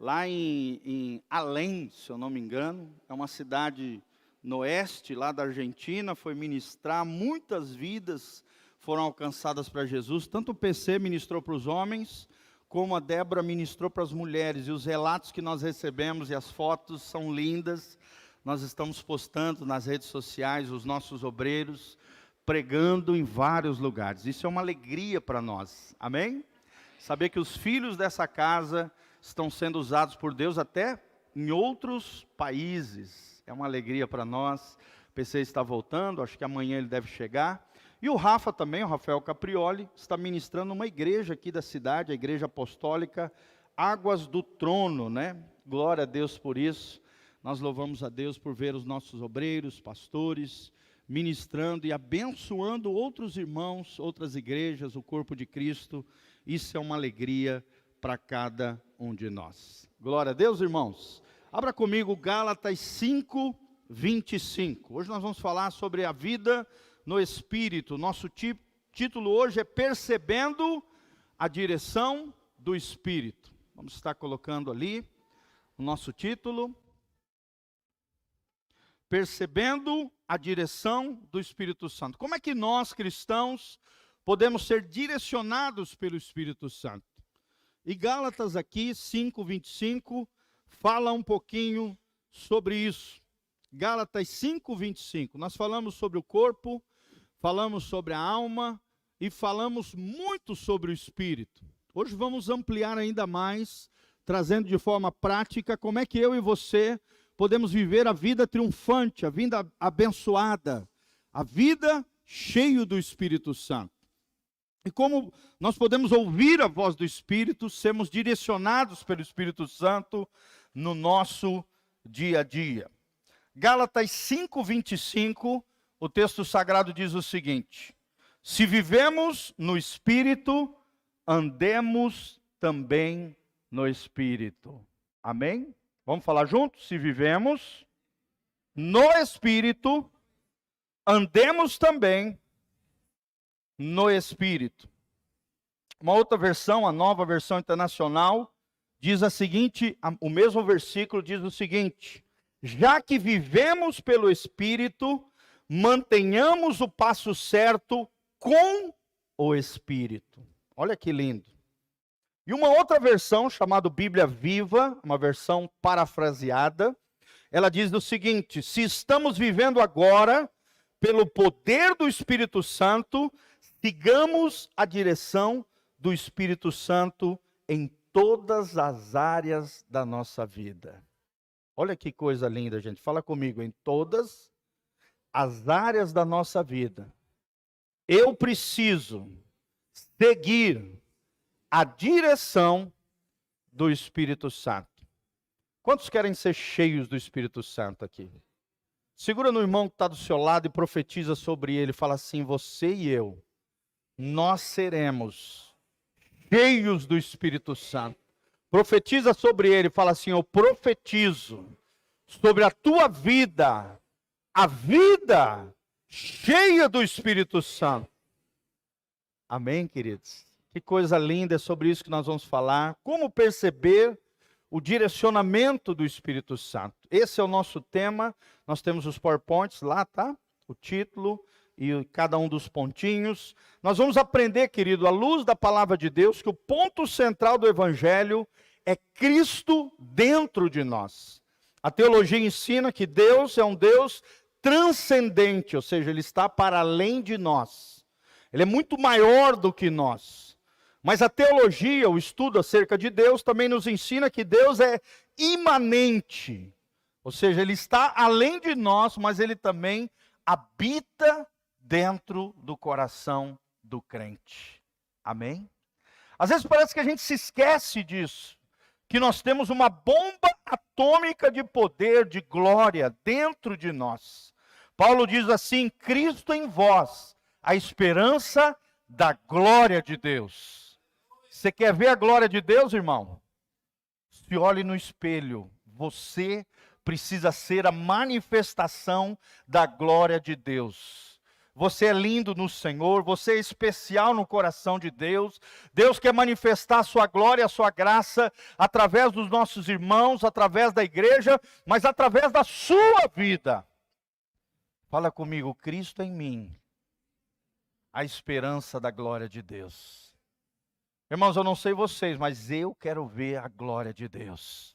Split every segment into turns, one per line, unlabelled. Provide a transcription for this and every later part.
lá em Além, se eu não me engano. É uma cidade no oeste, lá da Argentina, foi ministrar. Muitas vidas foram alcançadas para Jesus. Tanto o PC ministrou para os homens, como a Débora ministrou para as mulheres. E os relatos que nós recebemos e as fotos são lindas. Nós estamos postando nas redes sociais os nossos obreiros, pregando em vários lugares. Isso é uma alegria para nós, amém? Saber que os filhos dessa casa estão sendo usados por Deus até em outros países. É uma alegria para nós. O PC está voltando, acho que amanhã ele deve chegar. E o Rafa também, o Rafael Caprioli, está ministrando uma igreja aqui da cidade, a Igreja Apostólica Águas do Trono, né? Glória a Deus por isso. Nós louvamos a Deus por ver os nossos obreiros, pastores, ministrando e abençoando outros irmãos, outras igrejas, o corpo de Cristo. Isso é uma alegria para cada um de nós. Glória a Deus, irmãos. Abra comigo Gálatas 5, 25. Hoje nós vamos falar sobre a vida no Espírito. Nosso título hoje é Percebendo a Direção do Espírito. Vamos estar colocando ali o nosso título. Percebendo a direção do Espírito Santo. Como é que nós, cristãos, podemos ser direcionados pelo Espírito Santo? E Gálatas aqui, 5:25, fala um pouquinho sobre isso. Gálatas 5:25. Nós falamos sobre o corpo, falamos sobre a alma e falamos muito sobre o Espírito. Hoje vamos ampliar ainda mais, trazendo de forma prática como é que eu e você podemos viver a vida triunfante, a vida abençoada, a vida cheia do Espírito Santo. E como nós podemos ouvir a voz do Espírito, sermos direcionados pelo Espírito Santo no nosso dia a dia. Gálatas 5:25, o texto sagrado diz o seguinte: se vivemos no Espírito, andemos também no Espírito. Amém? Vamos falar juntos? Se vivemos no Espírito, andemos também no Espírito. Uma outra versão, a Nova Versão Internacional, diz a seguinte, o mesmo versículo diz o seguinte: já que vivemos pelo Espírito, mantenhamos o passo certo com o Espírito. Olha que lindo. E uma outra versão, chamada Bíblia Viva, uma versão parafraseada, ela diz o seguinte: se estamos vivendo agora pelo poder do Espírito Santo, sigamos a direção do Espírito Santo em todas as áreas da nossa vida. Olha que coisa linda, gente. Fala comigo, em todas as áreas da nossa vida. Eu preciso seguir a direção do Espírito Santo. Quantos querem ser cheios do Espírito Santo aqui? Segura no irmão que está do seu lado e profetiza sobre ele. Fala assim: você e eu, nós seremos cheios do Espírito Santo. Profetiza sobre ele. Fala assim: eu profetizo sobre a tua vida, a vida cheia do Espírito Santo. Amém, queridos? Que coisa linda, é sobre isso que nós vamos falar. Como perceber o direcionamento do Espírito Santo. Esse é o nosso tema. Nós temos os PowerPoints lá, tá? O título e cada um dos pontinhos. Nós vamos aprender, querido, à luz da palavra de Deus, que o ponto central do Evangelho é Cristo dentro de nós. A teologia ensina que Deus é um Deus transcendente, ou seja, Ele está para além de nós. Ele é muito maior do que nós. Mas a teologia, o estudo acerca de Deus, também nos ensina que Deus é imanente. Ou seja, Ele está além de nós, mas Ele também habita dentro do coração do crente. Amém? Às vezes parece que a gente se esquece disso. Que nós temos uma bomba atômica de poder, de glória dentro de nós. Paulo diz assim: Cristo em vós, a esperança da glória de Deus. Você quer ver a glória de Deus, irmão? Se olhe no espelho. Você precisa ser a manifestação da glória de Deus. você é lindo no Senhor, você é especial no coração de Deus. Deus quer manifestar a sua glória, a sua graça, através dos nossos irmãos, através da igreja, mas através da sua vida. Fala comigo, Cristo em mim, a esperança da glória de Deus. Irmãos, eu não sei vocês, mas eu quero ver a glória de Deus.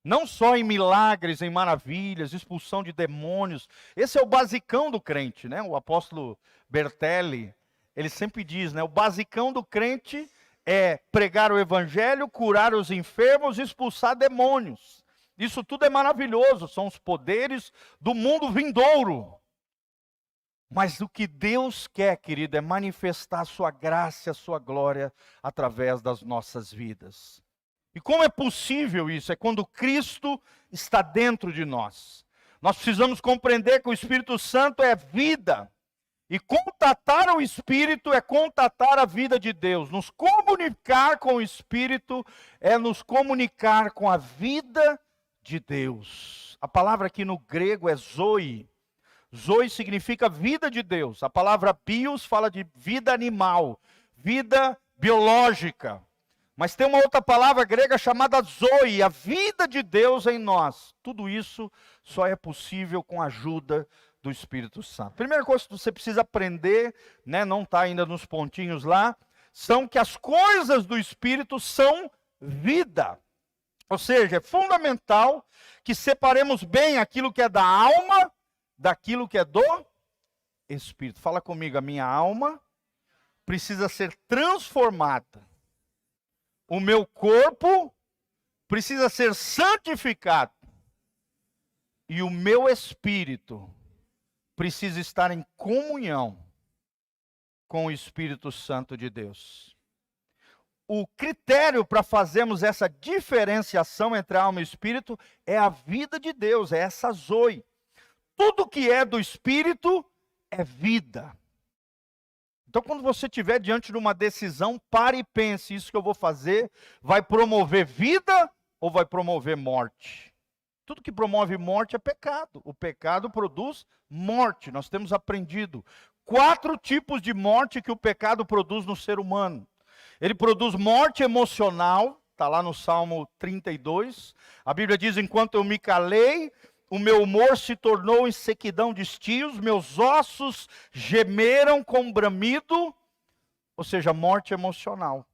Não só em milagres, em maravilhas, expulsão de demônios. Esse é o basicão do crente, né? O apóstolo Bertelli, ele sempre diz, né? O basicão do crente é pregar o evangelho, curar os enfermos, expulsar demônios. Isso tudo é maravilhoso, são os poderes do mundo vindouro. Mas o que Deus quer, querido, é manifestar a sua graça, a sua glória através das nossas vidas. E como é possível isso? É quando Cristo está dentro de nós. Nós precisamos compreender que o Espírito Santo é vida. E contatar o Espírito é contatar a vida de Deus. Nos comunicar com o Espírito é nos comunicar com a vida de Deus. A palavra aqui no grego é zoe. Zoe significa vida de Deus. A palavra bios fala de vida animal, vida biológica. Mas tem uma outra palavra grega chamada zoe, a vida de Deus em nós. Tudo isso só é possível com a ajuda do Espírito Santo. Primeira coisa que você precisa aprender, né, não está ainda nos pontinhos lá, são que as coisas do Espírito são vida. Ou seja, é fundamental que separemos bem aquilo que é da alma daquilo que é do Espírito. Fala comigo, a minha alma precisa ser transformada. O meu corpo precisa ser santificado. E o meu espírito precisa estar em comunhão com o Espírito Santo de Deus. O critério para fazermos essa diferenciação entre a alma e o espírito é a vida de Deus, é essa zoe. Tudo que é do espírito é vida. Então, quando você estiver diante de uma decisão, pare e pense, isso que eu vou fazer vai promover vida ou vai promover morte? Tudo que promove morte é pecado. O pecado produz morte. Nós temos aprendido 4 tipos de morte que o pecado produz no ser humano. Ele produz morte emocional, está lá no Salmo 32. A Bíblia diz, enquanto eu me calei, o meu humor se tornou em sequidão de estios, meus ossos gemeram com bramido, ou seja, morte emocional.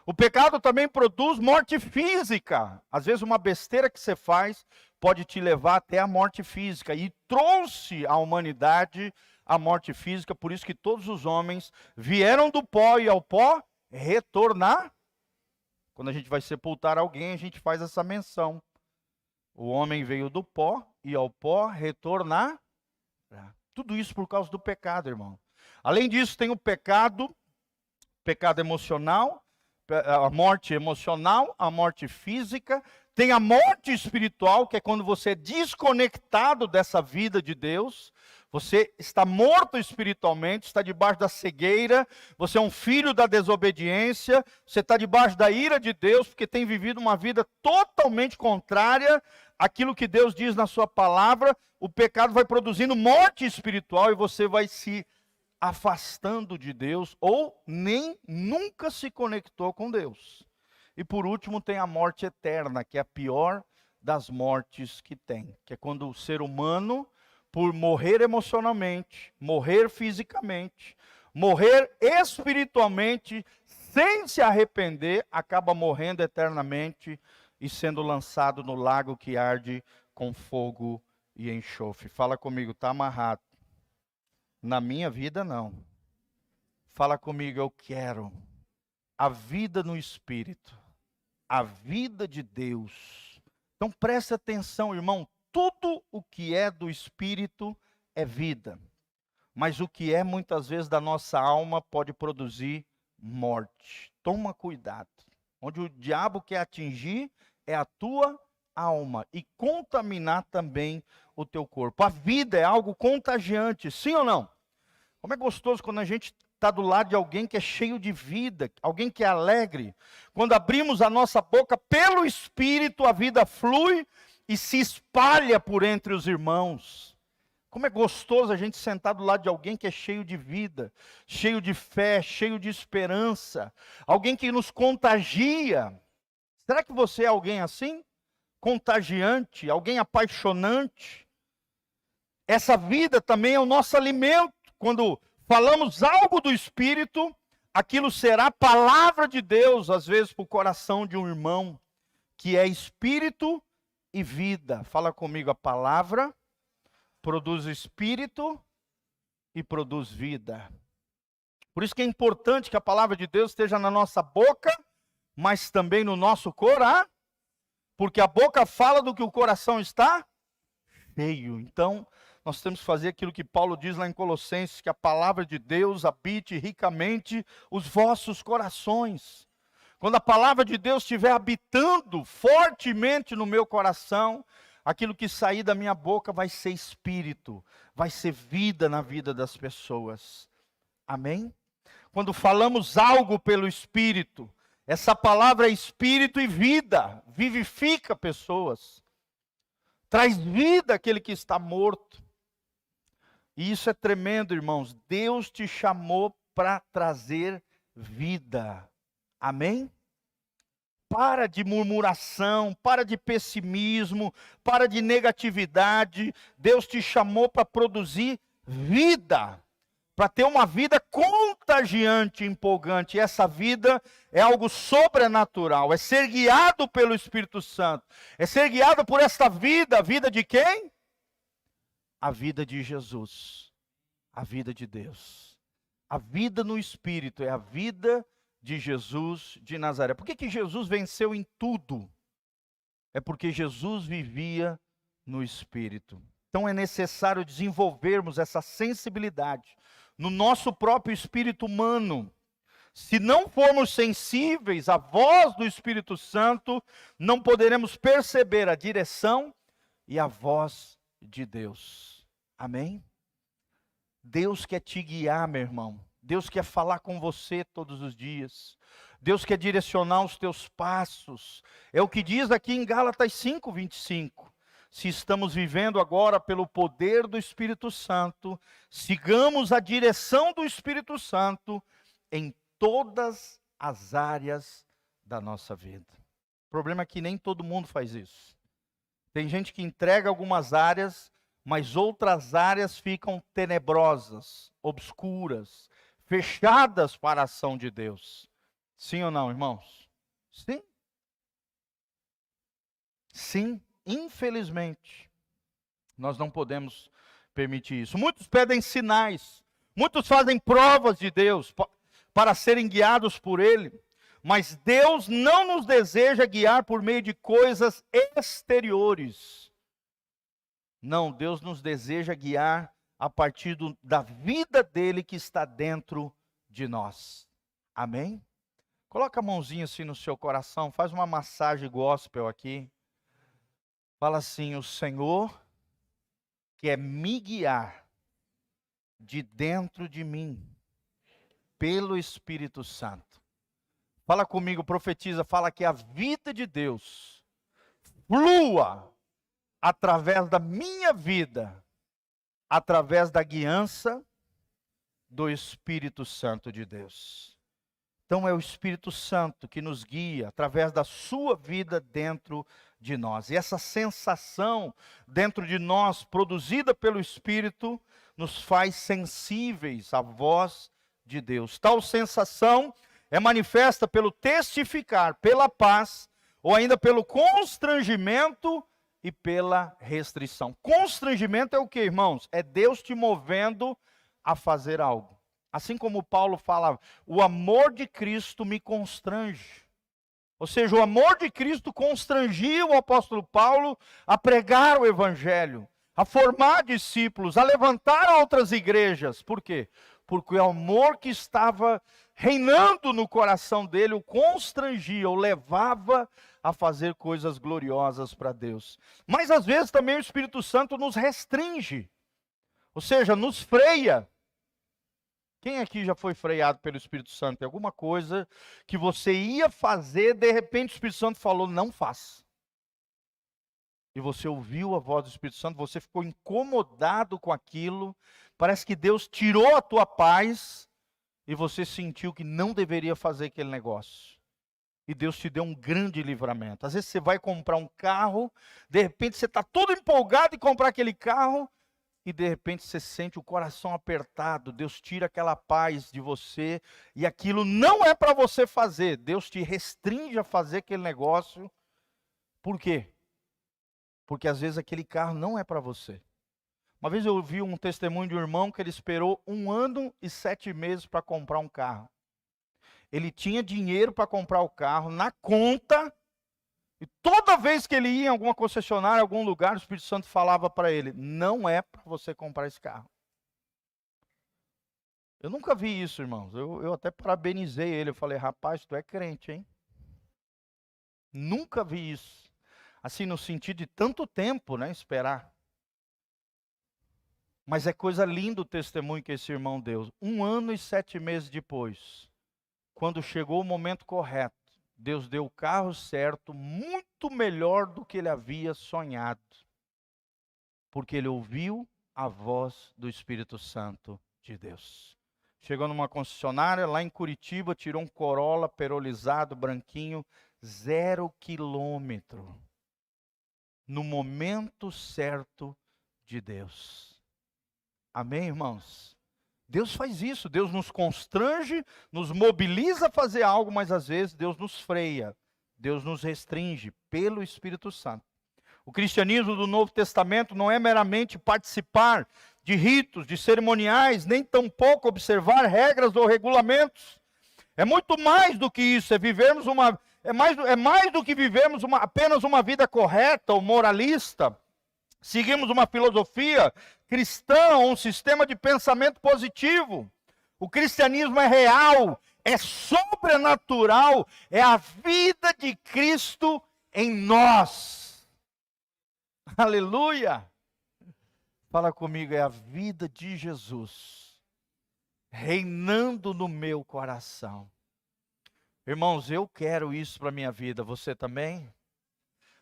O pecado também produz morte física. Às vezes uma besteira que você faz pode te levar até a morte física. E trouxe à humanidade a morte física, por isso que todos os homens vieram do pó e ao pó retornar. Quando a gente vai sepultar alguém, a gente faz essa menção. O homem veio do pó e ao pó retornar. Tudo isso por causa do pecado, irmão. Além disso, tem o pecado emocional, a morte emocional, a morte física. Tem a morte espiritual, que é quando você é desconectado dessa vida de Deus. Você está morto espiritualmente, está debaixo da cegueira, você é um filho da desobediência, você está debaixo da ira de Deus, porque tem vivido uma vida totalmente contrária àquilo que Deus diz na sua palavra. O pecado vai produzindo morte espiritual e você vai se afastando de Deus, ou nem nunca se conectou com Deus. E por último tem a morte eterna, que é a pior das mortes que tem, que é quando o ser humano, por morrer emocionalmente, morrer fisicamente, morrer espiritualmente, sem se arrepender, acaba morrendo eternamente e sendo lançado no lago que arde com fogo e enxofre. Fala comigo, está amarrado. Na minha vida, não. Fala comigo, eu quero a vida no Espírito, a vida de Deus. Então preste atenção, irmão. Tudo o que é do Espírito é vida. Mas o que é muitas vezes da nossa alma pode produzir morte. Toma cuidado. Onde o diabo quer atingir é a tua alma e contaminar também o teu corpo. A vida é algo contagiante, sim ou não? Como é gostoso quando a gente está do lado de alguém que é cheio de vida, alguém que é alegre. Quando abrimos a nossa boca pelo Espírito, a vida flui e se espalha por entre os irmãos. Como é gostoso a gente sentar do lado de alguém que é cheio de vida, cheio de fé, cheio de esperança, alguém que nos contagia. Será que você é alguém assim? Contagiante, alguém apaixonante? Essa vida também é o nosso alimento. Quando falamos algo do Espírito, aquilo será palavra de Deus, às vezes para o coração de um irmão, que é Espírito e vida. Fala comigo, a palavra produz Espírito e produz vida. Por isso que é importante que a palavra de Deus esteja na nossa boca, mas também no nosso coração, porque a boca fala do que o coração está cheio. Então, nós temos que fazer aquilo que Paulo diz lá em Colossenses, que a palavra de Deus habite ricamente os vossos corações. Quando a palavra de Deus estiver habitando fortemente no meu coração, aquilo que sair da minha boca vai ser espírito, vai ser vida na vida das pessoas. Amém? Quando falamos algo pelo Espírito, essa palavra é espírito e vida, vivifica pessoas, traz vida àquele que está morto. E isso é tremendo, irmãos. Deus te chamou para trazer vida. Amém? Para de murmuração, para de pessimismo, para de negatividade. Deus te chamou para produzir vida, para ter uma vida contagiante, empolgante. E essa vida é algo sobrenatural, é ser guiado pelo Espírito Santo, é ser guiado por esta vida. A vida de quem? A vida de Jesus, a vida de Deus. A vida no Espírito é a vida de Jesus de Nazaré. Por que Jesus venceu em tudo? É porque Jesus vivia no Espírito. Então é necessário desenvolvermos essa sensibilidade no nosso próprio espírito humano. Se não formos sensíveis à voz do Espírito Santo, não poderemos perceber a direção e a voz de Deus. Amém? Deus quer te guiar, meu irmão. Deus quer falar com você todos os dias. Deus quer direcionar os teus passos. É o que diz aqui em Gálatas 5:25. Se estamos vivendo agora pelo poder do Espírito Santo, sigamos a direção do Espírito Santo em todas as áreas da nossa vida. O problema é que nem todo mundo faz isso. Tem gente que entrega algumas áreas, mas outras áreas ficam tenebrosas, obscuras, fechadas para a ação de Deus. Sim ou não, irmãos? Sim. Sim, infelizmente, nós não podemos permitir isso. Muitos pedem sinais, muitos fazem provas de Deus para serem guiados por Ele, mas Deus não nos deseja guiar por meio de coisas exteriores. Não, Deus nos deseja guiar a partir da vida dele que está dentro de nós. Amém? Coloca a mãozinha assim no seu coração, faz uma massagem gospel aqui. Fala assim: o Senhor quer me guiar de dentro de mim, pelo Espírito Santo. Fala comigo, profetiza, fala que a vida de Deus flua através da minha vida, através da guiança do Espírito Santo de Deus. Então é o Espírito Santo que nos guia através da sua vida dentro de nós. E essa sensação dentro de nós, produzida pelo Espírito, nos faz sensíveis à voz de Deus. Tal sensação é manifesta pelo testificar, pela paz, ou ainda pelo constrangimento e pela restrição. Constrangimento é o que, irmãos? É Deus te movendo a fazer algo. Assim como Paulo fala, o amor de Cristo me constrange. Ou seja, o amor de Cristo constrangia o apóstolo Paulo a pregar o evangelho, a formar discípulos, a levantar outras igrejas. Por quê? Porque o amor que estava reinando no coração dele o constrangia, o levava a fazer coisas gloriosas para Deus. Mas às vezes também o Espírito Santo nos restringe, ou seja, nos freia. Quem aqui já foi freado pelo Espírito Santo? Tem alguma coisa que você ia fazer, de repente o Espírito Santo falou, não faça. e você ouviu a voz do Espírito Santo, você ficou incomodado com aquilo, parece que Deus tirou a tua paz, e você sentiu que não deveria fazer aquele negócio. E Deus te deu um grande livramento. Às vezes você vai comprar um carro, de repente você está todo empolgado em comprar aquele carro, e de repente você sente o coração apertado, Deus tira aquela paz de você, e aquilo não é para você fazer, Deus te restringe a fazer aquele negócio. Por quê? Porque às vezes aquele carro não é para você. Uma vez eu ouvi um testemunho de um irmão que ele esperou 1 ano e 7 meses para comprar um carro. Ele tinha dinheiro para comprar o carro na conta, e toda vez que ele ia em alguma concessionária, em algum lugar, o Espírito Santo falava para ele: não é para você comprar esse carro. Eu nunca vi isso, irmãos. Eu até parabenizei ele. Eu falei: rapaz, tu é crente, hein? Nunca vi isso. Assim, no sentido de tanto tempo, né, esperar. Mas é coisa linda o testemunho que esse irmão deu. 1 ano e 7 meses depois, quando chegou o momento correto, Deus deu o carro certo, muito melhor do que ele havia sonhado. Porque ele ouviu a voz do Espírito Santo de Deus. Chegou numa concessionária lá em Curitiba, tirou um Corolla perolizado, branquinho, 0 quilômetro. No momento certo de Deus. Amém, irmãos? Deus faz isso, Deus nos constrange, nos mobiliza a fazer algo, mas às vezes Deus nos freia, Deus nos restringe pelo Espírito Santo. O cristianismo do Novo Testamento não é meramente participar de ritos, de cerimoniais, nem tampouco observar regras ou regulamentos. É muito mais do que isso, é mais do que vivermos apenas uma vida correta ou moralista. Seguimos uma filosofia cristã, um sistema de pensamento positivo. O cristianismo é real, é sobrenatural, é a vida de Cristo em nós. Aleluia! Fala comigo, é a vida de Jesus reinando no meu coração. Irmãos, eu quero isso para a minha vida, você também?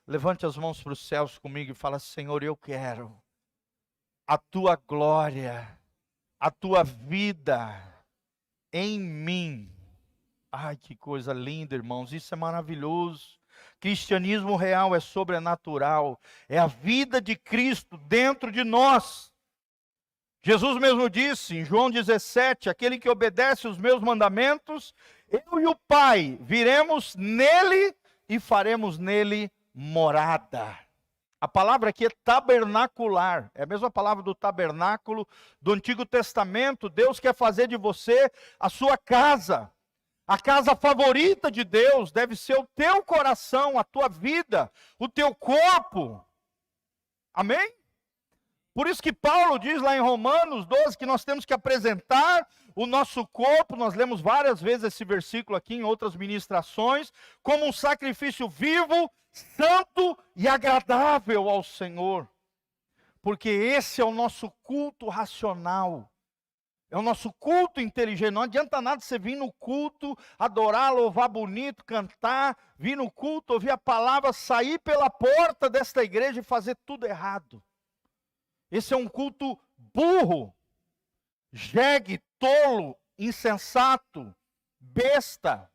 Levante as mãos para os céus comigo e fala: Senhor, eu quero a tua glória, a tua vida em mim. Ai, que coisa linda, irmãos, isso é maravilhoso. Cristianismo real é sobrenatural, é a vida de Cristo dentro de nós. Jesus mesmo disse em João 17, aquele que obedece os meus mandamentos, eu e o Pai viremos nele e faremos nele morada. A palavra aqui é tabernacular, é a mesma palavra do tabernáculo do Antigo Testamento. Deus quer fazer de você a sua casa. A casa favorita de Deus deve ser o teu coração, a tua vida, o teu corpo. Amém? Por isso que Paulo diz lá em Romanos 12 que nós temos que apresentar o nosso corpo, nós lemos várias vezes esse versículo aqui em outras ministrações, como um sacrifício vivo, santo e agradável ao Senhor. Porque esse é o nosso culto racional. É o nosso culto inteligente. Não adianta nada você vir no culto, adorar, louvar bonito, cantar, vir no culto, ouvir a palavra, sair pela porta desta igreja e fazer tudo errado. Esse é um culto burro, jegue, tolo, insensato, besta.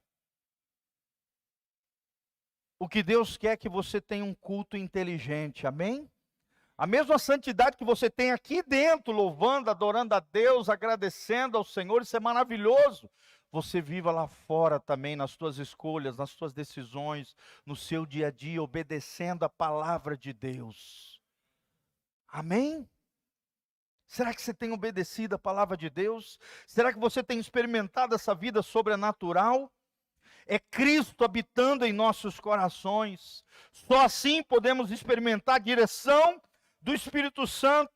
O que Deus quer é que você tenha um culto inteligente, amém? A mesma santidade que você tem aqui dentro, louvando, adorando a Deus, agradecendo ao Senhor, isso é maravilhoso. Você viva lá fora também, nas suas escolhas, nas suas decisões, no seu dia a dia, obedecendo a palavra de Deus. Amém? Será que você tem obedecido a palavra de Deus? Será que você tem experimentado essa vida sobrenatural? É Cristo habitando em nossos corações. Só assim podemos experimentar a direção do Espírito Santo.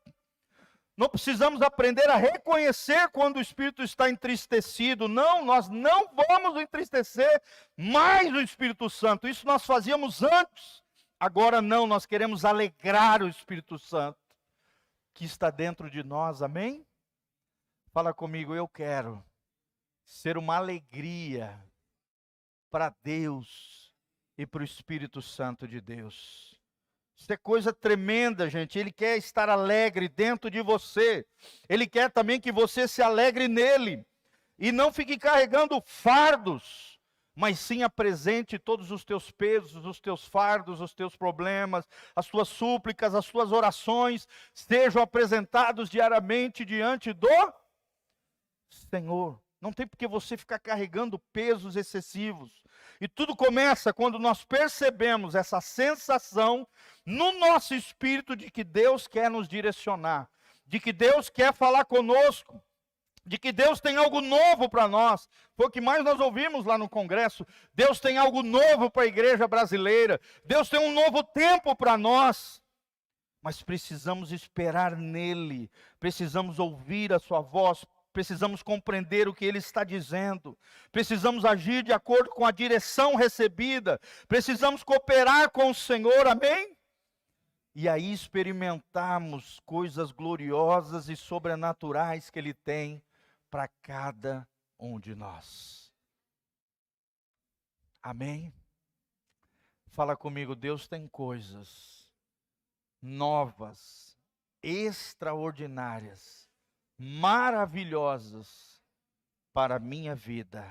Não precisamos aprender a reconhecer quando o Espírito está entristecido. Não, nós não vamos entristecer mais o Espírito Santo. Isso nós fazíamos antes. Agora não, nós queremos alegrar o Espírito Santo que está dentro de nós, amém? Fala comigo, eu quero ser uma alegria para Deus e para o Espírito Santo de Deus. Isso é coisa tremenda, gente. Ele quer estar alegre dentro de você. Ele quer também que você se alegre nele. E não fique carregando fardos, mas sim apresente todos os teus pesos, os teus fardos, os teus problemas, as tuas súplicas, as tuas orações, sejam apresentados diariamente diante do Senhor. Não tem porque você ficar carregando pesos excessivos. E tudo começa quando nós percebemos essa sensação no nosso espírito de que Deus quer nos direcionar, de que Deus quer falar conosco, de que Deus tem algo novo para nós. Foi o que mais nós ouvimos lá no congresso. Deus tem algo novo para a igreja brasileira. Deus tem um novo tempo para nós. Mas precisamos esperar nele, precisamos ouvir a sua voz, precisamos compreender o que ele está dizendo, precisamos agir de acordo com a direção recebida, precisamos cooperar com o Senhor, amém? E aí experimentarmos coisas gloriosas e sobrenaturais que ele tem para cada um de nós. Amém? Fala comigo, Deus tem coisas novas, extraordinárias, maravilhosas para a minha vida.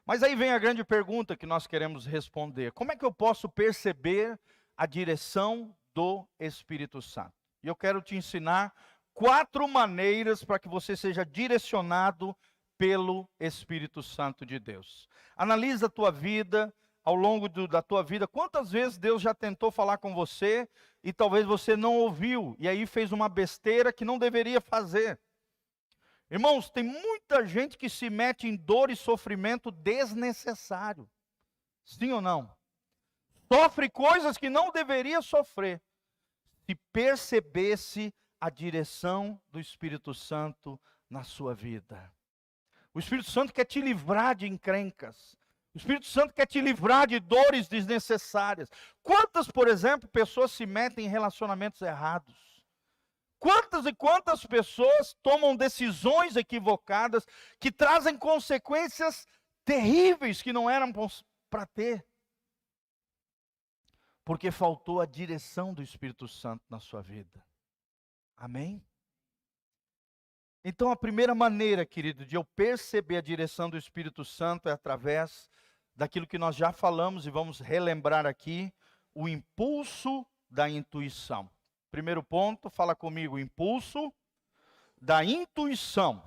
Mas aí vem a grande pergunta que nós queremos responder: como é que eu posso perceber a direção do Espírito Santo? E eu quero te ensinar 4 maneiras para que você seja direcionado pelo Espírito Santo de Deus. Analisa a tua vida, ao longo da tua vida, quantas vezes Deus já tentou falar com você e talvez você não ouviu, e aí fez uma besteira que não deveria fazer. Irmãos, tem muita gente que se mete em dor e sofrimento desnecessário. Sim ou não? Sofre coisas que não deveria sofrer. Se percebesse a direção do Espírito Santo na sua vida. O Espírito Santo quer te livrar de encrencas. O Espírito Santo quer te livrar de dores desnecessárias. Quantas, por exemplo, pessoas se metem em relacionamentos errados? Quantas e quantas pessoas tomam decisões equivocadas que trazem consequências terríveis que não eram para ter? Porque faltou a direção do Espírito Santo na sua vida. Amém? Então a primeira maneira, querido, de eu perceber a direção do Espírito Santo é através daquilo que nós já falamos e vamos relembrar aqui, o impulso da intuição. Primeiro ponto, fala comigo, o impulso da intuição.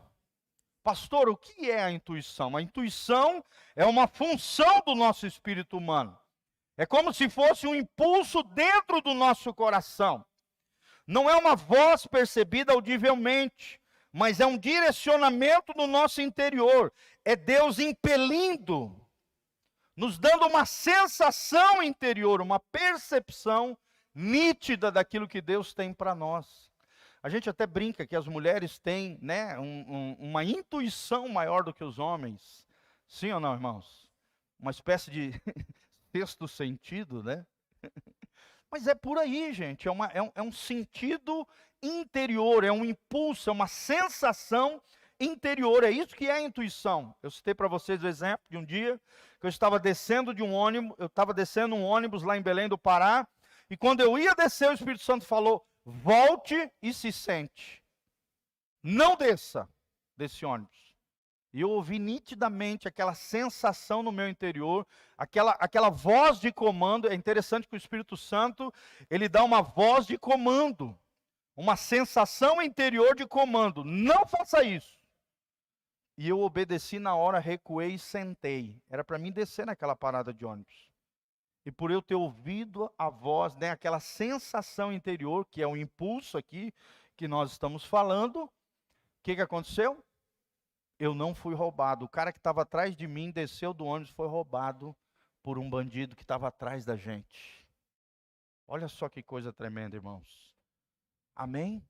Pastor, o que é a intuição? A intuição é uma função do nosso espírito humano. É como se fosse um impulso dentro do nosso coração. Não é uma voz percebida audivelmente, mas é um direcionamento no nosso interior. É Deus impelindo, nos dando uma sensação interior, uma percepção nítida daquilo que Deus tem para nós. A gente até brinca que as mulheres têm, né, uma intuição maior do que os homens. Sim ou não, irmãos? Uma espécie de sexto sentido, né? Mas é por aí, gente. É um sentido interior, é um impulso, é uma sensação interior. É isso que é a intuição. Eu citei para vocês o exemplo de um dia que eu estava descendo de um ônibus, um ônibus lá em Belém do Pará, e quando eu ia descer, o Espírito Santo falou: volte e se sente. Não desça desse ônibus. E eu ouvi nitidamente aquela sensação no meu interior, aquela voz de comando. É interessante que o Espírito Santo, ele dá uma voz de comando, uma sensação interior de comando. Não faça isso. E eu obedeci na hora, recuei e sentei. Era para mim descer naquela parada de ônibus. E por eu ter ouvido a voz, né, aquela sensação interior, que é o impulso aqui que nós estamos falando, o que aconteceu? Eu não fui roubado. O cara que estava atrás de mim desceu do ônibus, foi roubado por um bandido que estava atrás da gente. Olha só que coisa tremenda, irmãos. Amém?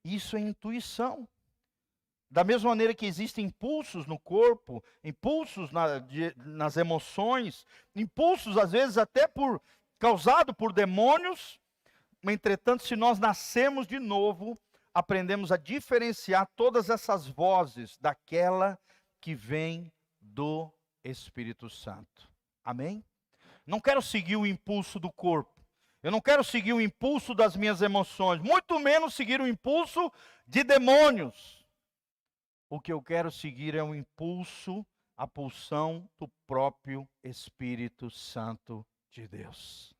Isso é intuição. Da mesma maneira que existem impulsos no corpo, impulsos nas emoções, impulsos às vezes até causado por demônios, entretanto, se nós nascemos de novo, aprendemos a diferenciar todas essas vozes daquela que vem do Espírito Santo. Amém? Não quero seguir o impulso do corpo. Eu não quero seguir o impulso das minhas emoções, muito menos seguir o impulso de demônios. O que eu quero seguir é o impulso, a pulsão do próprio Espírito Santo de Deus.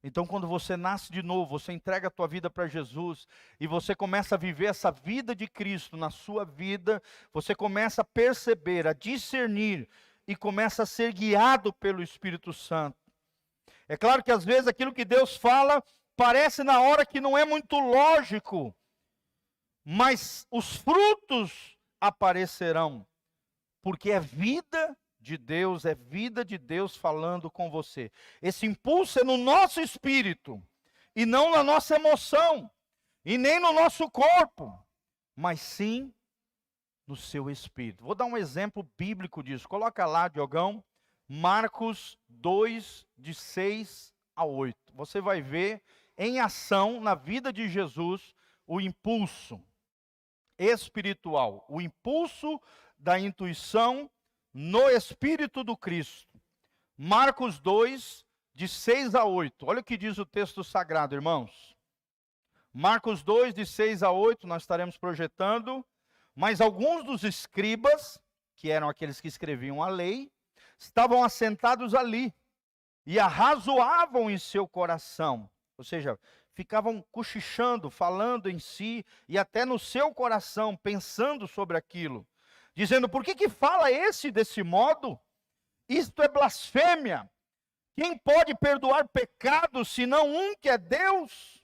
Então, quando você nasce de novo, você entrega a tua vida para Jesus e você começa a viver essa vida de Cristo na sua vida, você começa a perceber, a discernir e começa a ser guiado pelo Espírito Santo. É claro que às vezes aquilo que Deus fala parece na hora que não é muito lógico, mas os frutos aparecerão, porque é vida de Deus falando com você. Esse impulso é no nosso espírito, e não na nossa emoção, e nem no nosso corpo, mas sim no seu espírito. Vou dar um exemplo bíblico disso. Coloca lá, Diogão, Marcos 2, de 6 a 8. Você vai ver em ação, na vida de Jesus, o impulso espiritual, o impulso da intuição no Espírito do Cristo. Marcos 2, de 6 a 8. Olha o que diz o texto sagrado, irmãos. Marcos 2, de 6 a 8, nós estaremos projetando. Mas alguns dos escribas, que eram aqueles que escreviam a lei, estavam assentados ali e arrazoavam em seu coração. Ou seja, ficavam cochichando, falando em si e até no seu coração, pensando sobre aquilo. Dizendo, por que fala esse desse modo? Isto é blasfêmia. Quem pode perdoar pecados, senão um que é Deus?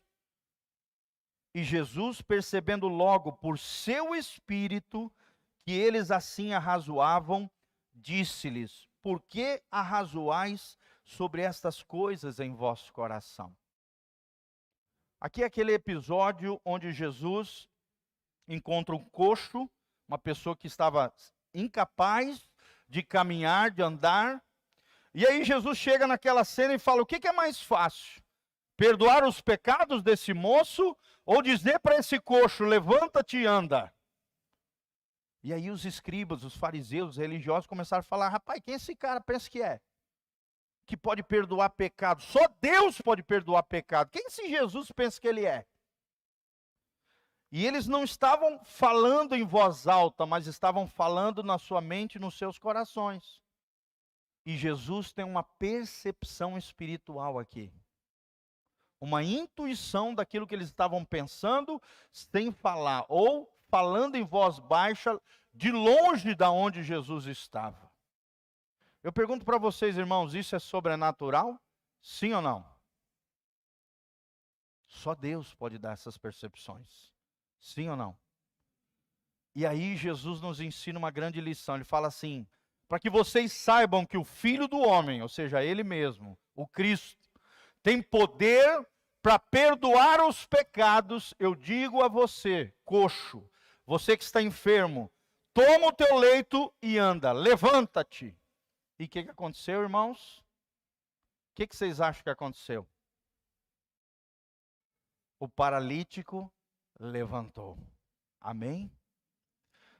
E Jesus, percebendo logo por seu espírito, que eles assim arrazoavam, disse-lhes, por que arrazoais sobre estas coisas em vosso coração? Aqui é aquele episódio onde Jesus encontra um coxo, uma pessoa que estava incapaz de caminhar, de andar. E aí Jesus chega naquela cena e fala, o que é mais fácil? Perdoar os pecados desse moço ou dizer para esse coxo, levanta-te e anda? E aí os escribas, os fariseus, os religiosos começaram a falar, rapaz, quem esse cara pensa que é? Que pode perdoar pecado? Só Deus pode perdoar pecado. Quem esse Jesus pensa que ele é? E eles não estavam falando em voz alta, mas estavam falando na sua mente e nos seus corações. E Jesus tem uma percepção espiritual aqui. Uma intuição daquilo que eles estavam pensando, sem falar, ou falando em voz baixa, de longe da onde Jesus estava. Eu pergunto para vocês, irmãos, isso é sobrenatural? Sim ou não? Só Deus pode dar essas percepções. Sim ou não? E aí Jesus nos ensina uma grande lição. Ele fala assim, para que vocês saibam que o Filho do Homem, ou seja, Ele mesmo, o Cristo, tem poder para perdoar os pecados, eu digo a você, coxo, você que está enfermo, toma o teu leito e anda, levanta-te. E o que aconteceu, irmãos? O que vocês acham que aconteceu? O paralítico levantou. Amém?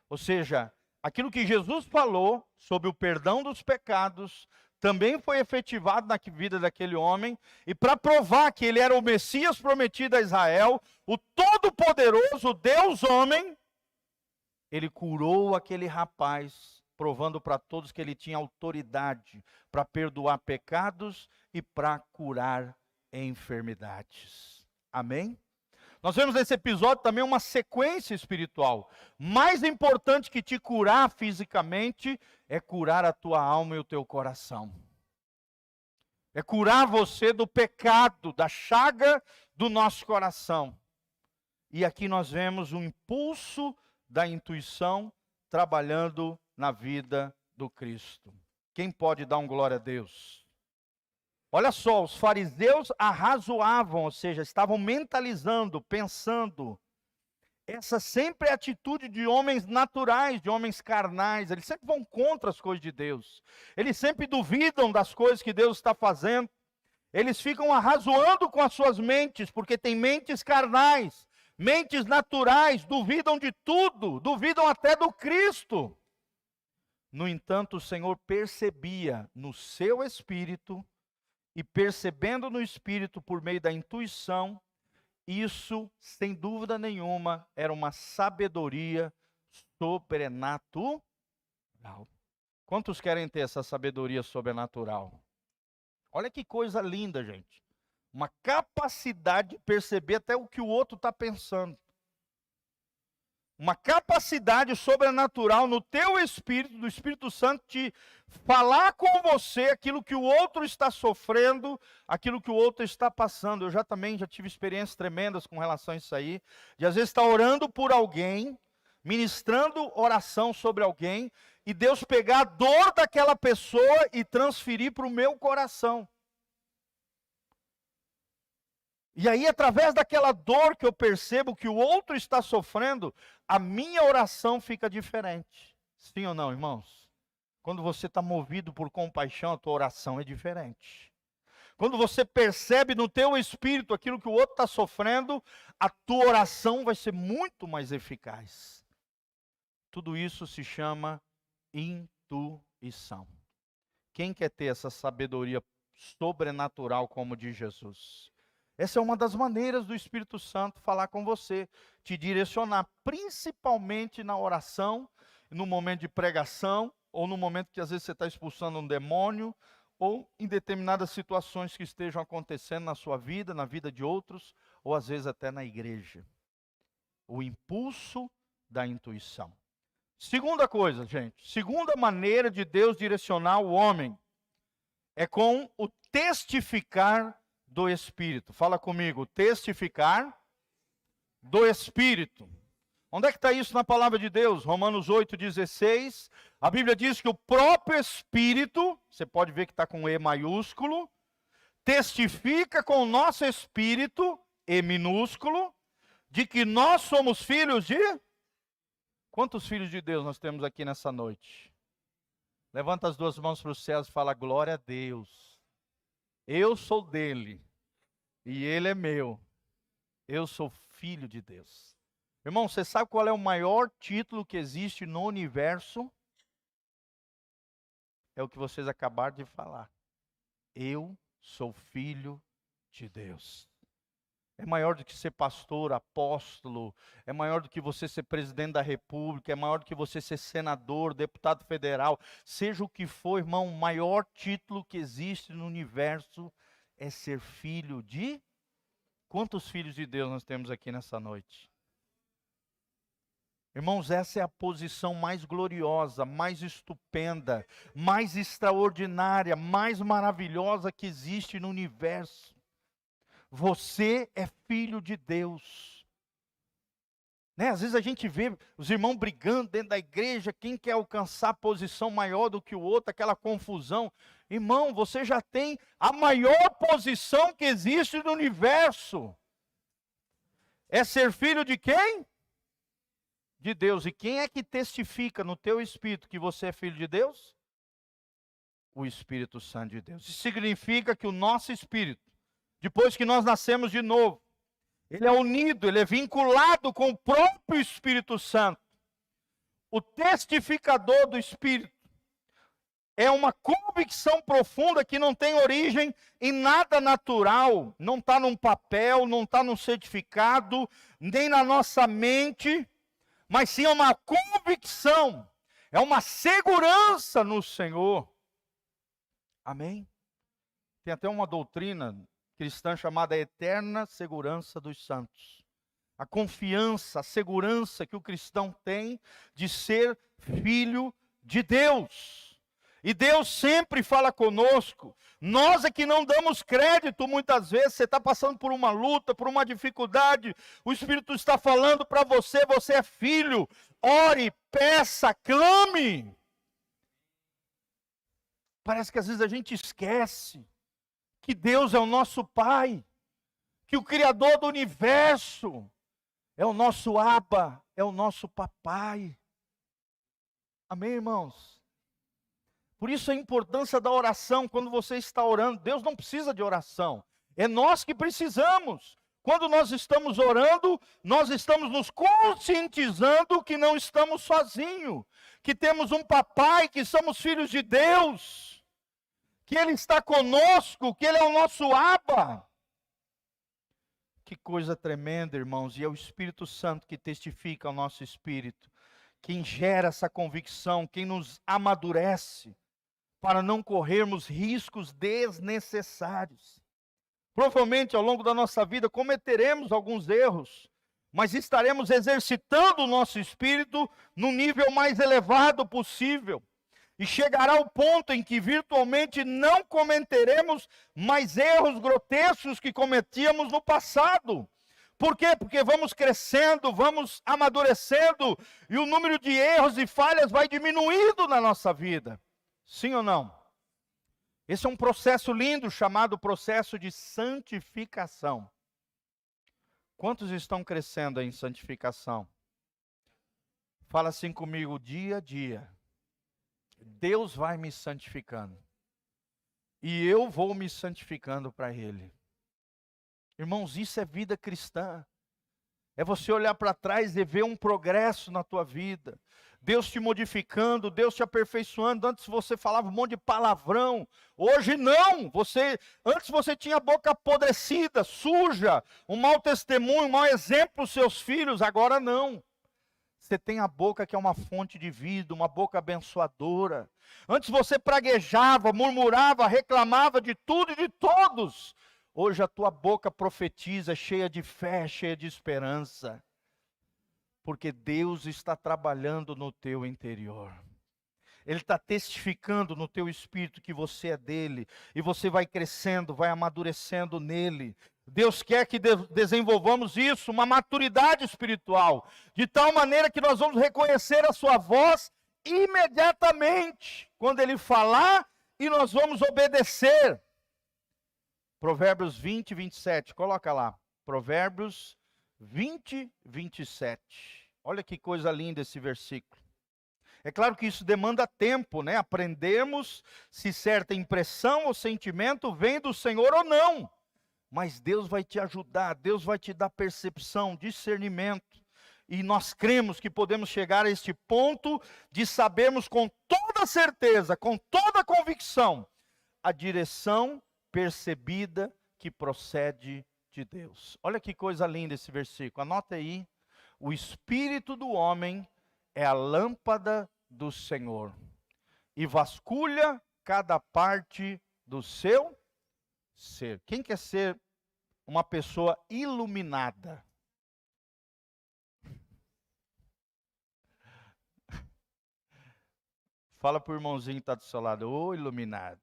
Ou seja, aquilo que Jesus falou sobre o perdão dos pecados também foi efetivado na vida daquele homem, e para provar que ele era o Messias prometido a Israel, o Todo-Poderoso Deus homem, ele curou aquele rapaz, provando para todos que ele tinha autoridade para perdoar pecados e para curar enfermidades. Amém? Nós vemos nesse episódio também uma sequência espiritual. Mais importante que te curar fisicamente é curar a tua alma e o teu coração. É curar você do pecado, da chaga do nosso coração. E aqui nós vemos um impulso da intuição trabalhando na vida do Cristo. Quem pode dar um glória a Deus? Olha só, os fariseus arrazoavam, ou seja, estavam mentalizando, pensando. Essa sempre é a atitude de homens naturais, de homens carnais. Eles sempre vão contra as coisas de Deus. Eles sempre duvidam das coisas que Deus está fazendo. Eles ficam arrazoando com as suas mentes, porque têm mentes carnais, mentes naturais, duvidam de tudo, duvidam até do Cristo. No entanto, o Senhor percebia no seu espírito e percebendo no Espírito por meio da intuição, isso, sem dúvida nenhuma, era uma sabedoria sobrenatural. Quantos querem ter essa sabedoria sobrenatural? Olha que coisa linda, gente. Uma capacidade de perceber até o que o outro está pensando. Uma capacidade sobrenatural no teu espírito, do Espírito Santo, de falar com você aquilo que o outro está sofrendo, aquilo que o outro está passando. Eu também já tive experiências tremendas com relação a isso aí. De às vezes estar orando por alguém, ministrando oração sobre alguém, e Deus pegar a dor daquela pessoa e transferir para o meu coração. E aí, através daquela dor que eu percebo que o outro está sofrendo, a minha oração fica diferente. Sim ou não, irmãos? Quando você está movido por compaixão, a tua oração é diferente. Quando você percebe no teu espírito aquilo que o outro está sofrendo, a tua oração vai ser muito mais eficaz. Tudo isso se chama intuição. Quem quer ter essa sabedoria sobrenatural como de Jesus? Essa é uma das maneiras do Espírito Santo falar com você, te direcionar, principalmente na oração, no momento de pregação, ou no momento que às vezes você está expulsando um demônio, ou em determinadas situações que estejam acontecendo na sua vida, na vida de outros, ou às vezes até na igreja. O impulso da intuição. Segunda coisa, gente, segunda maneira de Deus direcionar o homem é com o testificar do Espírito. Fala comigo, testificar do Espírito. Onde é que está isso na palavra de Deus? Romanos 8,16. A Bíblia diz que o próprio Espírito, você pode ver que está com E maiúsculo, testifica com o nosso Espírito, E minúsculo, de que nós somos filhos de... Quantos filhos de Deus nós temos aqui nessa noite? Levanta as duas mãos para os céus e fala, glória a Deus. Eu sou dele e ele é meu. Eu sou filho de Deus. Irmão, você sabe qual é o maior título que existe no universo? É o que vocês acabaram de falar. Eu sou filho de Deus. É maior do que ser pastor, apóstolo, é maior do que você ser presidente da república, é maior do que você ser senador, deputado federal, seja o que for, irmão, o maior título que existe no universo é ser filho de... Quantos filhos de Deus nós temos aqui nessa noite? Irmãos, essa é a posição mais gloriosa, mais estupenda, mais extraordinária, mais maravilhosa que existe no universo. Você é filho de Deus. Né? Às vezes a gente vê os irmãos brigando dentro da igreja, quem quer alcançar posição maior do que o outro, aquela confusão. Irmão, você já tem a maior posição que existe no universo. É ser filho de quem? De Deus. E quem é que testifica no teu espírito que você é filho de Deus? O Espírito Santo de Deus. Isso significa que o nosso espírito, depois que nós nascemos de novo, ele é unido, ele é vinculado com o próprio Espírito Santo. O testificador do Espírito é uma convicção profunda que não tem origem em nada natural, não está num papel, não está num certificado, nem na nossa mente, mas sim é uma convicção, é uma segurança no Senhor. Amém? Tem até uma doutrina cristã chamada eterna segurança dos santos. A confiança, a segurança que o cristão tem de ser filho de Deus. E Deus sempre fala conosco. Nós é que não damos crédito muitas vezes. Você está passando por uma luta, por uma dificuldade. O Espírito está falando para você, você é filho. Ore, peça, clame. Parece que às vezes a gente esquece que Deus é o nosso Pai, que o Criador do universo é o nosso Abba, é o nosso Papai. Amém, irmãos? Por isso a importância da oração quando você está orando. Deus não precisa de oração, é nós que precisamos. Quando nós estamos orando, nós estamos nos conscientizando que não estamos sozinhos, que temos um Papai, que somos filhos de Deus, que Ele está conosco, que Ele é o nosso Abba. Que coisa tremenda, irmãos, e é o Espírito Santo que testifica ao nosso espírito, quem gera essa convicção, quem nos amadurece, para não corrermos riscos desnecessários. Provavelmente ao longo da nossa vida cometeremos alguns erros, mas estaremos exercitando o nosso espírito no nível mais elevado possível. E chegará o ponto em que virtualmente não cometeremos mais erros grotescos que cometíamos no passado. Por quê? Porque vamos crescendo, vamos amadurecendo, e o número de erros e falhas vai diminuindo na nossa vida. Sim ou não? Esse é um processo lindo chamado processo de santificação. Quantos estão crescendo em santificação? Fala assim comigo, dia a dia. Deus vai me santificando. E eu vou me santificando para Ele. Irmãos, isso é vida cristã. É você olhar para trás e ver um progresso na tua vida. Deus te modificando, Deus te aperfeiçoando. Antes você falava um monte de palavrão. Hoje não. Antes você tinha a boca apodrecida, suja, um mau testemunho, um mau exemplo para os seus filhos. Agora não. Você tem a boca que é uma fonte de vida, uma boca abençoadora. Antes você praguejava, murmurava, reclamava de tudo e de todos. Hoje a tua boca profetiza, cheia de fé, cheia de esperança. Porque Deus está trabalhando no teu interior. Ele está testificando no teu espírito que você é dele. E você vai crescendo, vai amadurecendo nele. Deus quer que desenvolvamos isso, uma maturidade espiritual. De tal maneira que nós vamos reconhecer a sua voz imediatamente. Quando ele falar, e nós vamos obedecer. Provérbios 20, 27. Coloca lá. Provérbios 20, 27. Olha que coisa linda esse versículo. É claro que isso demanda tempo, né? Aprendermos se certa impressão ou sentimento vem do Senhor ou não. Mas Deus vai te ajudar, Deus vai te dar percepção, discernimento. E nós cremos que podemos chegar a este ponto de sabermos com toda certeza, com toda convicção, a direção percebida que procede de Deus. Olha que coisa linda esse versículo, anota aí. O espírito do homem é a lâmpada do Senhor, e vasculha cada parte do seu ser. Quem quer ser uma pessoa iluminada? Fala para o irmãozinho que está do seu lado, ô iluminado.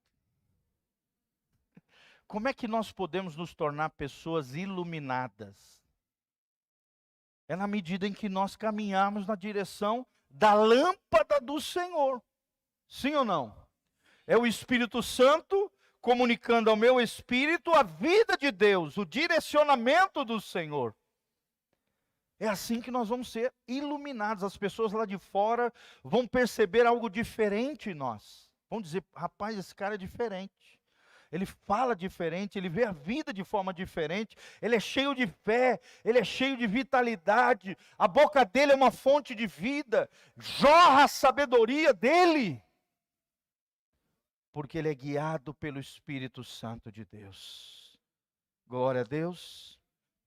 Como é que nós podemos nos tornar pessoas iluminadas? É na medida em que nós caminharmos na direção da lâmpada do Senhor. Sim ou não? É o Espírito Santo comunicando ao meu espírito a vida de Deus, o direcionamento do Senhor. É assim que nós vamos ser iluminados. As pessoas lá de fora vão perceber algo diferente em nós. Vão dizer, rapaz, esse cara é diferente. Ele fala diferente, ele vê a vida de forma diferente, ele é cheio de fé, ele é cheio de vitalidade, a boca dele é uma fonte de vida, jorra a sabedoria dele, porque ele é guiado pelo Espírito Santo de Deus. Glória a Deus.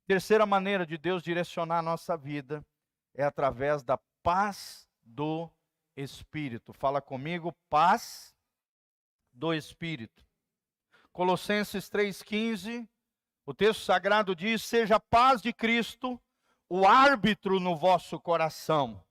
Terceira maneira de Deus direcionar a nossa vida é através da paz do Espírito. Fala comigo, paz do Espírito. Colossenses 3,15, o texto sagrado diz, seja a paz de Cristo o árbitro no vosso coração,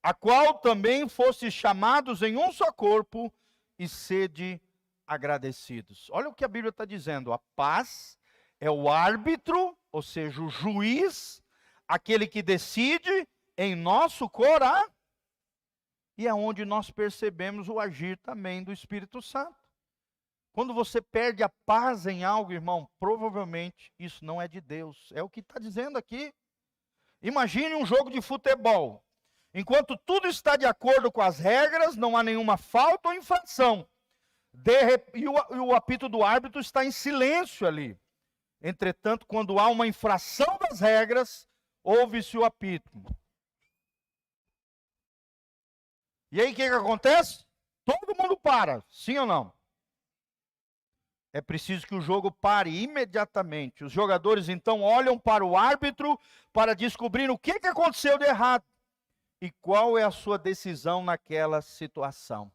a qual também fostes chamados em um só corpo, e sede agradecidos. Olha o que a Bíblia está dizendo, a paz é o árbitro, ou seja, o juiz, aquele que decide em nosso coração, e é onde nós percebemos o agir também do Espírito Santo. Quando você perde a paz em algo, irmão, provavelmente isso não é de Deus. É o que está dizendo aqui. Imagine um jogo de futebol. Enquanto tudo está de acordo com as regras, não há nenhuma falta ou infração. E o apito do árbitro está em silêncio ali. Entretanto, quando há uma infração das regras, ouve-se o apito. E aí o que acontece? Todo mundo para, sim ou não? é preciso que o jogo pare imediatamente. Os jogadores então olham para o árbitro para descobrir o que aconteceu de errado e qual é a sua decisão naquela situação.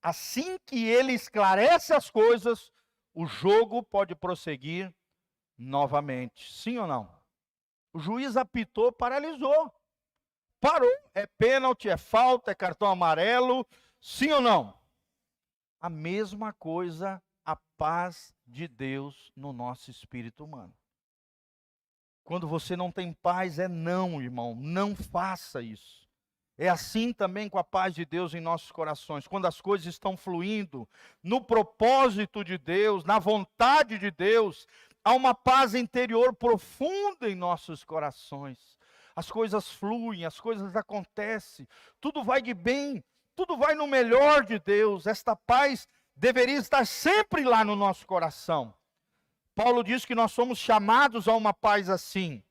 Assim que ele esclarece as coisas, o jogo pode prosseguir novamente. Sim ou não? O juiz apitou, paralisou. Parou. É pênalti, é falta, é cartão amarelo. Sim ou não? A mesma coisa, a paz de Deus no nosso espírito humano. Quando você não tem paz, é não, irmão. Não faça isso. É assim também com a paz de Deus em nossos corações. Quando as coisas estão fluindo no propósito de Deus, na vontade de Deus, há uma paz interior profunda em nossos corações. As coisas fluem, as coisas acontecem, tudo vai de bem, tudo vai no melhor de Deus. Esta paz deveria estar sempre lá no nosso coração. Paulo diz que nós somos chamados a uma paz assim.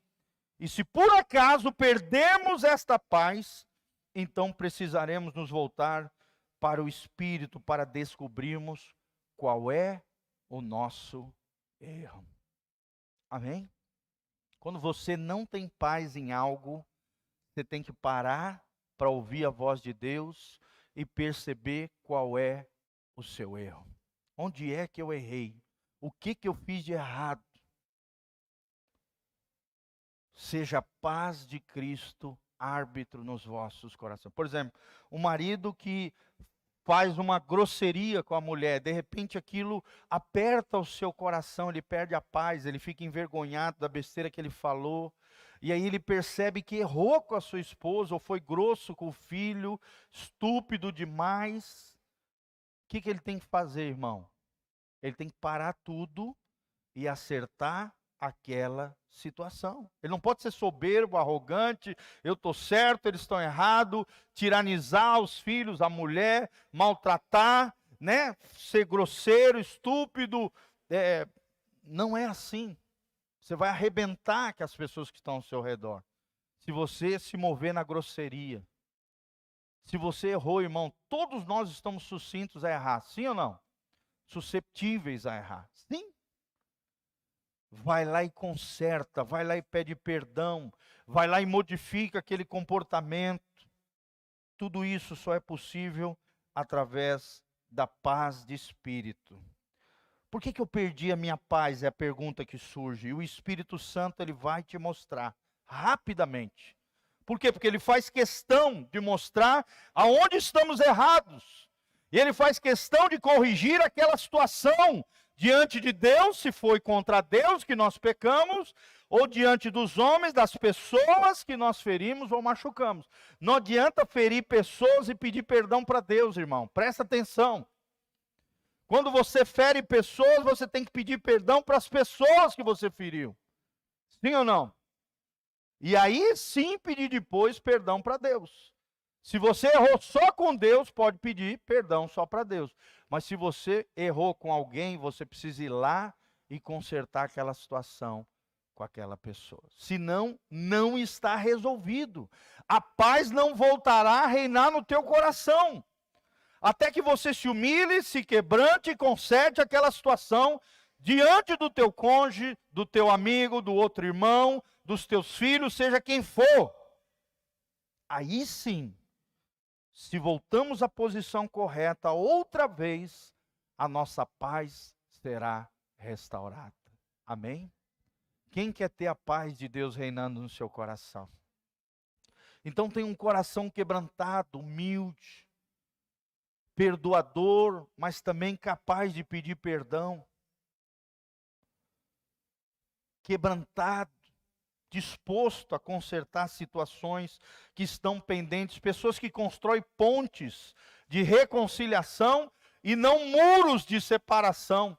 E se por acaso perdemos esta paz, então precisaremos nos voltar para o Espírito para descobrirmos qual é o nosso erro. Amém? Quando você não tem paz em algo, você tem que parar para ouvir a voz de Deus e perceber qual é o seu erro. Onde é que eu errei? O que eu fiz de errado? Seja a paz de Cristo árbitro nos vossos corações. Por exemplo, um marido que faz uma grosseria com a mulher, de repente aquilo aperta o seu coração, ele perde a paz, ele fica envergonhado da besteira que ele falou, e aí ele percebe que errou com a sua esposa, ou foi grosso com o filho, estúpido demais. O que ele tem que fazer, irmão? Ele tem que parar tudo e acertar aquela situação. Ele não pode ser soberbo, arrogante, eu estou certo, eles estão errados, tiranizar os filhos, a mulher, maltratar, né? Ser grosseiro, estúpido. Não é assim. Você vai arrebentar com as pessoas que estão ao seu redor. Se você se mover na grosseria. Se você errou, irmão, todos nós estamos sucintos a errar, sim ou não? Susceptíveis a errar, sim. Vai lá e conserta, vai lá e pede perdão, vai lá e modifica aquele comportamento. Tudo isso só é possível através da paz de espírito. Por que eu perdi a minha paz? É a pergunta que surge. E o Espírito Santo, ele vai te mostrar rapidamente. Por quê? Porque ele faz questão de mostrar aonde estamos errados. E ele faz questão de corrigir aquela situação diante de Deus, se foi contra Deus que nós pecamos, ou diante dos homens, das pessoas que nós ferimos ou machucamos. Não adianta ferir pessoas e pedir perdão para Deus, irmão. Presta atenção. Quando você fere pessoas, você tem que pedir perdão para as pessoas que você feriu. Sim ou não? E aí sim pedir depois perdão para Deus. Se você errou só com Deus, pode pedir perdão só para Deus. Mas se você errou com alguém, você precisa ir lá e consertar aquela situação com aquela pessoa. Senão, não está resolvido. A paz não voltará a reinar no teu coração. Até que você se humilhe, se quebrante e conserte aquela situação diante do teu cônjuge, do teu amigo, do outro irmão, dos teus filhos, seja quem for. Aí sim, se voltamos à posição correta outra vez, a nossa paz será restaurada. Amém? Quem quer ter a paz de Deus reinando no seu coração? Então tem um coração quebrantado, humilde, perdoador, mas também capaz de pedir perdão. Quebrantado, disposto a consertar situações que estão pendentes, pessoas que constroem pontes de reconciliação e não muros de separação.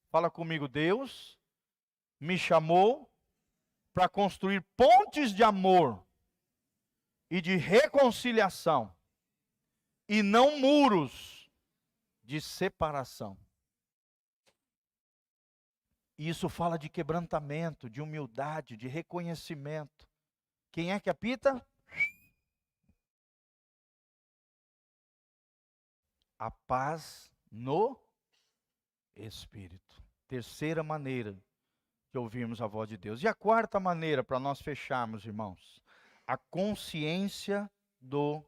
Fala comigo, Deus me chamou para construir pontes de amor e de reconciliação e não muros de separação. E isso fala de quebrantamento, de humildade, de reconhecimento. Quem é que apita? A paz no Espírito. Terceira maneira de ouvirmos a voz de Deus. E a quarta maneira, para nós fecharmos, irmãos, a consciência do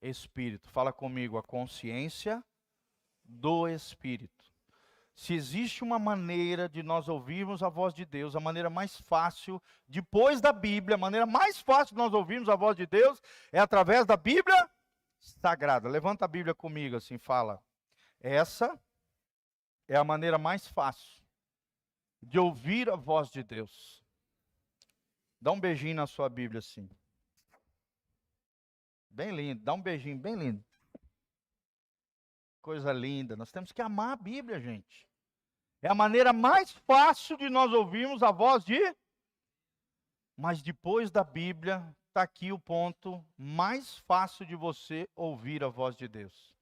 Espírito. Fala comigo, a consciência do Espírito. Se existe uma maneira de nós ouvirmos a voz de Deus, a maneira mais fácil, depois da Bíblia, a maneira mais fácil de nós ouvirmos a voz de Deus é através da Bíblia Sagrada. Levanta a Bíblia comigo assim, fala. Essa é a maneira mais fácil de ouvir a voz de Deus. Dá um beijinho na sua Bíblia assim. Bem lindo, dá um beijinho bem lindo. Coisa linda, nós temos que amar a Bíblia, gente. É a maneira mais fácil de nós ouvirmos a voz de... Mas depois da Bíblia, está aqui o ponto mais fácil de você ouvir a voz de Deus.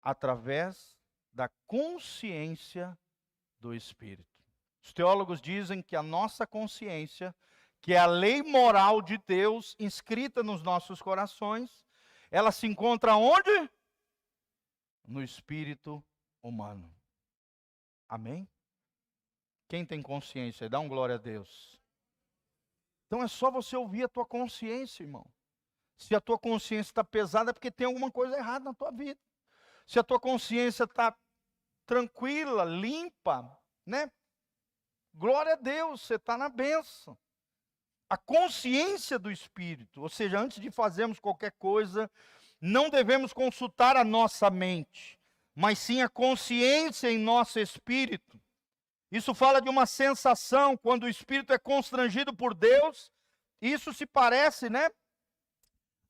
Através da consciência do Espírito. Os teólogos dizem que a nossa consciência, que é a lei moral de Deus inscrita nos nossos corações, ela se encontra onde? No espírito humano. Amém? Quem tem consciência, dá um glória a Deus. Então é só você ouvir a tua consciência, irmão. Se a tua consciência está pesada, é porque tem alguma coisa errada na tua vida. Se a tua consciência está tranquila, limpa, né? Glória a Deus, você está na bênção. A consciência do Espírito, ou seja, antes de fazermos qualquer coisa, não devemos consultar a nossa mente, mas sim a consciência em nosso espírito. Isso fala de uma sensação, quando o espírito é constrangido por Deus, isso se parece, né?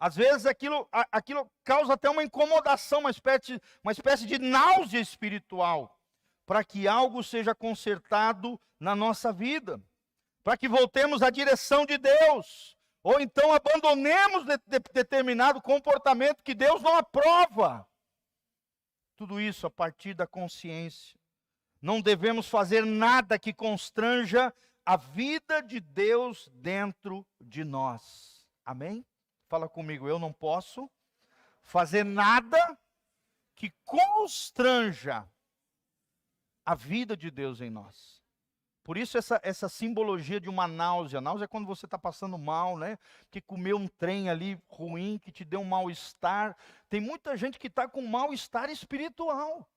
Às vezes aquilo causa até uma incomodação, uma espécie de náusea espiritual, para que algo seja consertado na nossa vida, para que voltemos à direção de Deus. Ou então abandonemos determinado comportamento que Deus não aprova. Tudo isso a partir da consciência. Não devemos fazer nada que constranja a vida de Deus dentro de nós. Amém? Fala comigo, eu não posso fazer nada que constranja a vida de Deus em nós. Por isso essa simbologia de uma náusea. Náusea é quando você está passando mal, né? Que comeu um trem ali ruim, que te deu um mal-estar. Tem muita gente que está com mal-estar espiritual.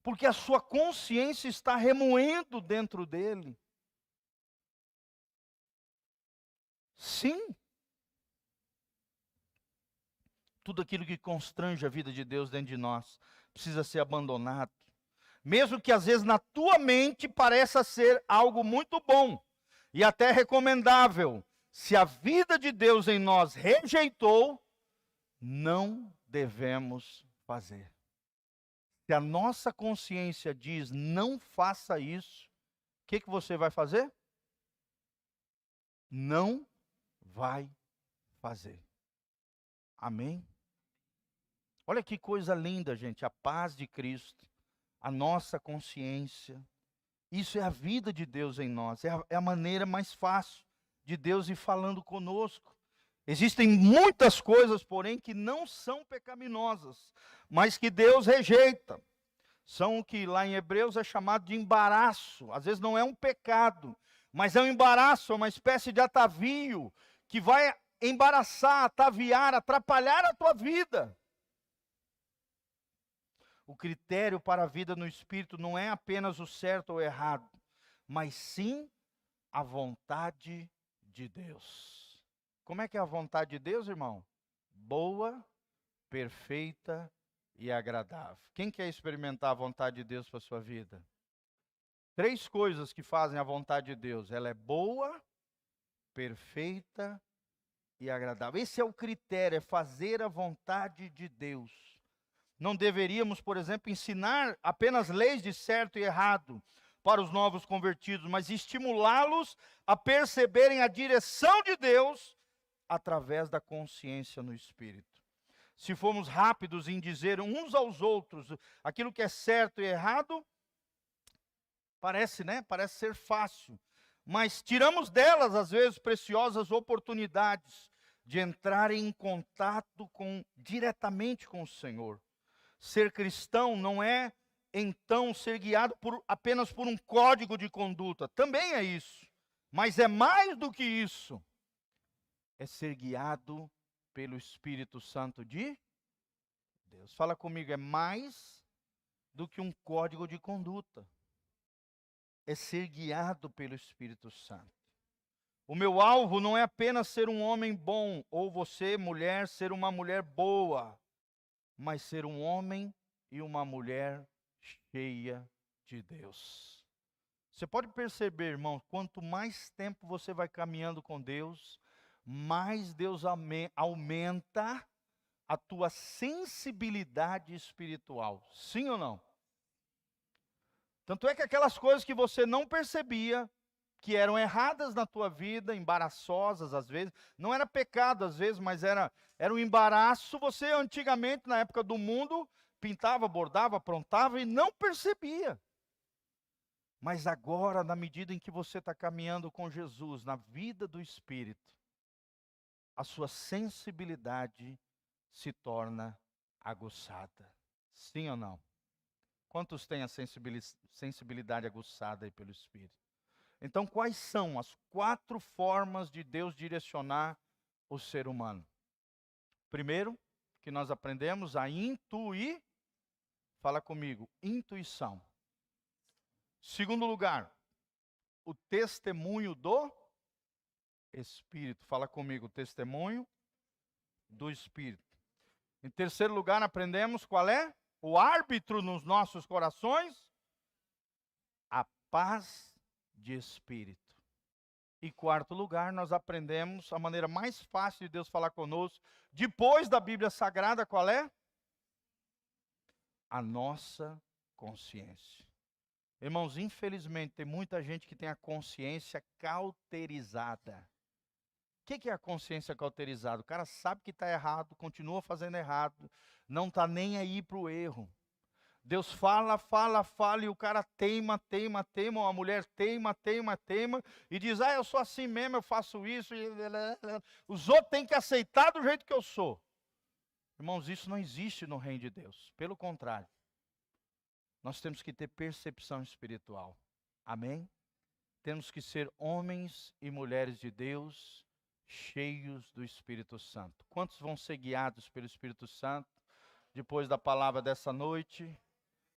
Porque a sua consciência está remoendo dentro dele. Sim. Tudo aquilo que constrange a vida de Deus dentro de nós precisa ser abandonado. Mesmo que às vezes na tua mente pareça ser algo muito bom e até recomendável, se a vida de Deus em nós rejeitou, não devemos fazer. Se a nossa consciência diz não faça isso, o que você vai fazer? Não vai fazer. Amém? Olha que coisa linda, gente, a paz de Cristo. A nossa consciência, isso é a vida de Deus em nós, é a maneira mais fácil de Deus ir falando conosco. Existem muitas coisas, porém, que não são pecaminosas, mas que Deus rejeita. São o que lá em Hebreus é chamado de embaraço. Às vezes não é um pecado, mas é um embaraço, é uma espécie de atavio, que vai embaraçar, ataviar, atrapalhar a tua vida. O critério para a vida no Espírito não é apenas o certo ou errado, mas sim a vontade de Deus. Como é que é a vontade de Deus, irmão? Boa, perfeita e agradável. Quem quer experimentar a vontade de Deus para a sua vida? 3 coisas que fazem a vontade de Deus. Ela é boa, perfeita e agradável. Esse é o critério, é fazer a vontade de Deus. Não deveríamos, por exemplo, ensinar apenas leis de certo e errado para os novos convertidos, mas estimulá-los a perceberem a direção de Deus através da consciência no Espírito. Se formos rápidos em dizer uns aos outros aquilo que é certo e errado, parece, né? Parece ser fácil, mas tiramos delas, às vezes, preciosas oportunidades de entrar em contato diretamente com o Senhor. Ser cristão não é então ser guiado apenas por um código de conduta. Também é isso. Mas é mais do que isso. É ser guiado pelo Espírito Santo de Deus. Fala comigo, é mais do que um código de conduta. É ser guiado pelo Espírito Santo. O meu alvo não é apenas ser um homem bom, ou você, mulher, ser uma mulher boa, mas ser um homem e uma mulher cheia de Deus. Você pode perceber, irmão, quanto mais tempo você vai caminhando com Deus, mais Deus aumenta a tua sensibilidade espiritual. Sim ou não? Tanto é que aquelas coisas que você não percebia, que eram erradas na tua vida, embaraçosas às vezes, não era pecado às vezes, mas era um embaraço. Você antigamente, na época do mundo, pintava, bordava, aprontava e não percebia. Mas agora, na medida em que você está caminhando com Jesus, na vida do Espírito, a sua sensibilidade se torna aguçada. Sim ou não? Quantos têm a sensibilidade aguçada aí pelo Espírito? Então, quais são as 4 formas de Deus direcionar o ser humano? Primeiro, que nós aprendemos a intuir. Fala comigo, intuição. Segundo lugar, o testemunho do Espírito. Fala comigo, testemunho do Espírito. Em terceiro lugar, aprendemos qual é? O árbitro nos nossos corações, a paz de espírito. E quarto lugar, nós aprendemos a maneira mais fácil de Deus falar conosco, depois da Bíblia Sagrada, qual é? A nossa consciência. Irmãos, infelizmente, tem muita gente que tem a consciência cauterizada. O que é a consciência cauterizada? O cara sabe que está errado, continua fazendo errado, não está nem aí para o erro. Deus fala, fala, fala, e o cara teima, teima, teima, ou a mulher teima, teima, teima, e diz, eu sou assim mesmo, eu faço isso, e os outros têm que aceitar do jeito que eu sou. Irmãos, isso não existe no reino de Deus. Pelo contrário, nós temos que ter percepção espiritual. Amém? Temos que ser homens e mulheres de Deus, cheios do Espírito Santo. Quantos vão ser guiados pelo Espírito Santo depois da palavra dessa noite?